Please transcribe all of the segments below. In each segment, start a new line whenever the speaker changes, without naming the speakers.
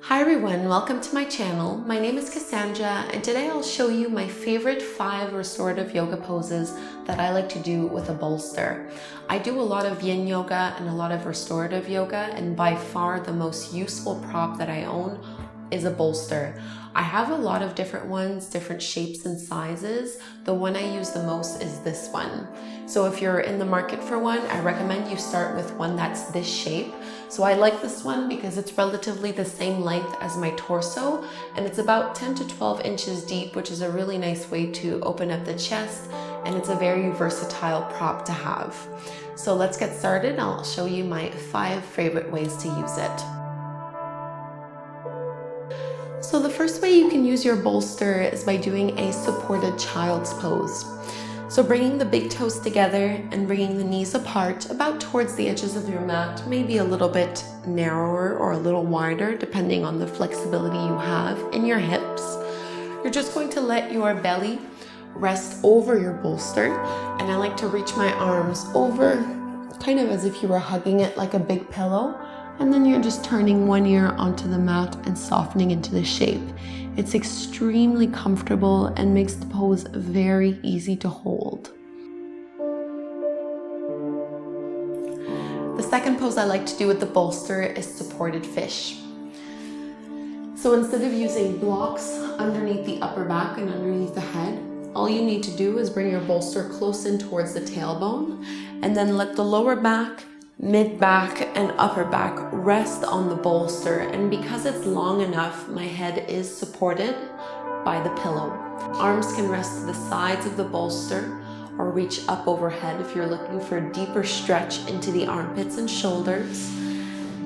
Hi everyone, welcome to my channel. My name is Kassandra and today I'll show you my favorite 5 restorative yoga poses that I like to do with a bolster. I do a lot of yin yoga and a lot of restorative yoga, and by far the most useful prop that I own is a bolster. I have a lot of different ones, different shapes and sizes. The one I use the most is this one. So if you're in the market for one, I recommend you start with one that's this shape. So I like this one because it's relatively the same length as my torso, and it's about 10 to 12 inches deep, which is a really nice way to open up the chest, and it's a very versatile prop to have. So let's get started. I'll show you my 5 favorite ways to use it. So the first way you can use your bolster is by doing a supported child's pose. So bringing the big toes together and bringing the knees apart about towards the edges of your mat, maybe a little bit narrower or a little wider depending on the flexibility you have in your hips. You're just going to let your belly rest over your bolster, and I like to reach my arms over kind of as if you were hugging it like a big pillow. And then you're just turning one ear onto the mat and softening into the shape. It's extremely comfortable and makes the pose very easy to hold. The second pose I like to do with the bolster is supported fish. So instead of using blocks underneath the upper back and underneath the head, all you need to do is bring your bolster close in towards the tailbone, and then let the lower back, mid-back and upper back rest on the bolster, and because it's long enough, my head is supported by the pillow. Arms can rest to the sides of the bolster or reach up overhead if you're looking for a deeper stretch into the armpits and shoulders.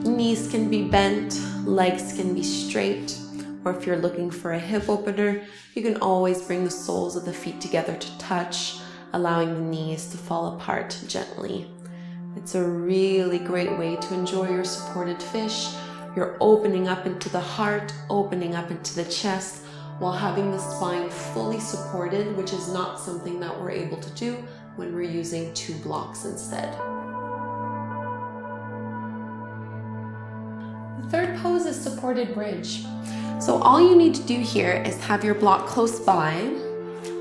Knees can be bent, legs can be straight, or if you're looking for a hip opener, you can always bring the soles of the feet together to touch, allowing the knees to fall apart gently. It's a really great way to enjoy your supported fish. You're opening up into the heart, opening up into the chest, while having the spine fully supported, which is not something that we're able to do when we're using 2 blocks instead. The third pose is supported bridge. So all you need to do here is have your block close by,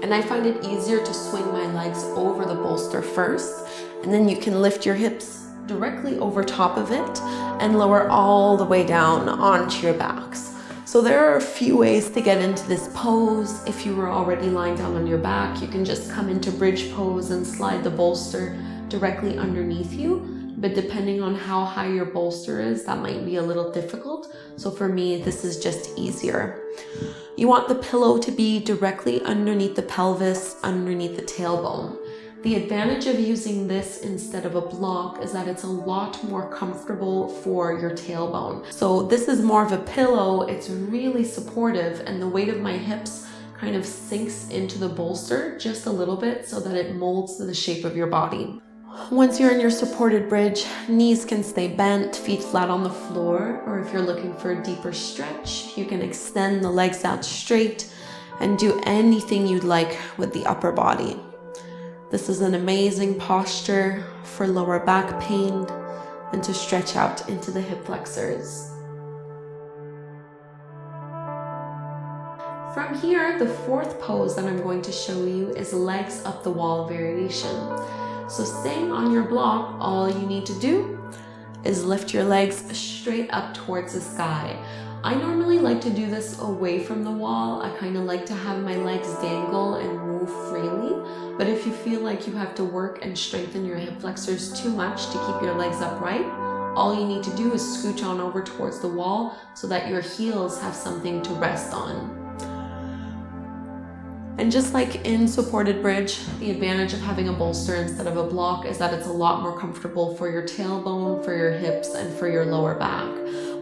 and I find it easier to swing my legs over the bolster first, and then you can lift your hips directly over top of it and lower all the way down onto your backs. So there are a few ways to get into this pose. If you were already lying down on your back, you can just come into bridge pose and slide the bolster directly underneath you. But depending on how high your bolster is, that might be a little difficult. So for me, this is just easier. You want the pillow to be directly underneath the pelvis, underneath the tailbone. The advantage of using this instead of a block is that it's a lot more comfortable for your tailbone. So this is more of a pillow, it's really supportive, and the weight of my hips kind of sinks into the bolster just a little bit so that it molds to the shape of your body. Once you're in your supported bridge, knees can stay bent, feet flat on the floor, or if you're looking for a deeper stretch, you can extend the legs out straight and do anything you'd like with the upper body. This is an amazing posture for lower back pain and to stretch out into the hip flexors. From here, the fourth pose that I'm going to show you is legs up the wall variation. So staying on your block, all you need to do is lift your legs straight up towards the sky. I normally like to do this away from the wall. I kind of like to have my legs dangle and move freely. But if you feel like you have to work and strengthen your hip flexors too much to keep your legs upright, all you need to do is scooch on over towards the wall so that your heels have something to rest on. And just like in supported bridge, the advantage of having a bolster instead of a block is that it's a lot more comfortable for your tailbone, for your hips, and for your lower back.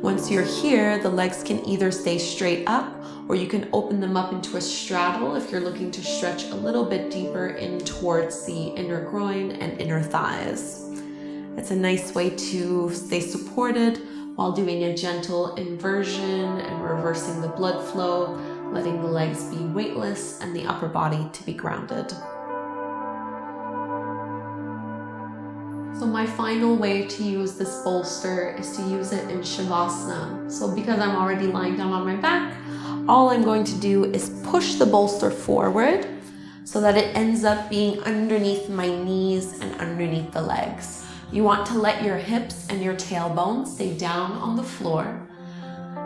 Once you're here, the legs can either stay straight up, or you can open them up into a straddle if you're looking to stretch a little bit deeper in towards the inner groin and inner thighs. It's a nice way to stay supported while doing a gentle inversion and reversing the blood flow, letting the legs be weightless and the upper body to be grounded. So my final way to use this bolster is to use it in Shavasana. So because I'm already lying down on my back, all I'm going to do is push the bolster forward so that it ends up being underneath my knees and underneath the legs. You want to let your hips and your tailbone stay down on the floor.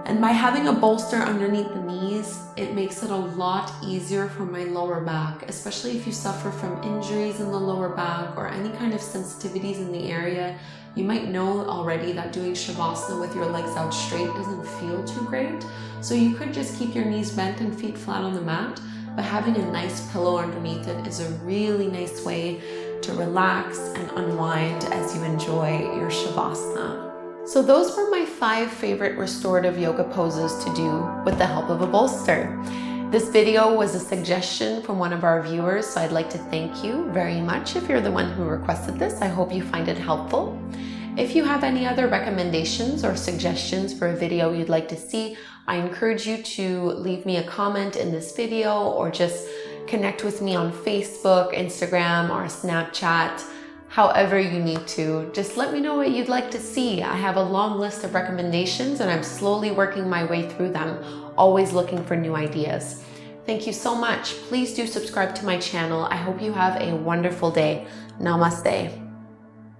And by having a bolster underneath the knees, it makes it a lot easier for my lower back, especially if you suffer from injuries in the lower back or any kind of sensitivities in the area. You might know already that doing Shavasana with your legs out straight doesn't feel too great. So you could just keep your knees bent and feet flat on the mat, but having a nice pillow underneath it is a really nice way to relax and unwind as you enjoy your Shavasana. So those were my 5 favorite restorative yoga poses to do with the help of a bolster. This video was a suggestion from one of our viewers, so I'd like to thank you very much if you're the one who requested this. I hope you find it helpful. If you have any other recommendations or suggestions for a video you'd like to see, I encourage you to leave me a comment in this video or just connect with me on Facebook, Instagram, or Snapchat. However you need to, just let me know what you'd like to see. I have a long list of recommendations and I'm slowly working my way through them, always looking for new ideas. Thank you so much. Please do subscribe to my channel. I hope you have a wonderful day. Namaste.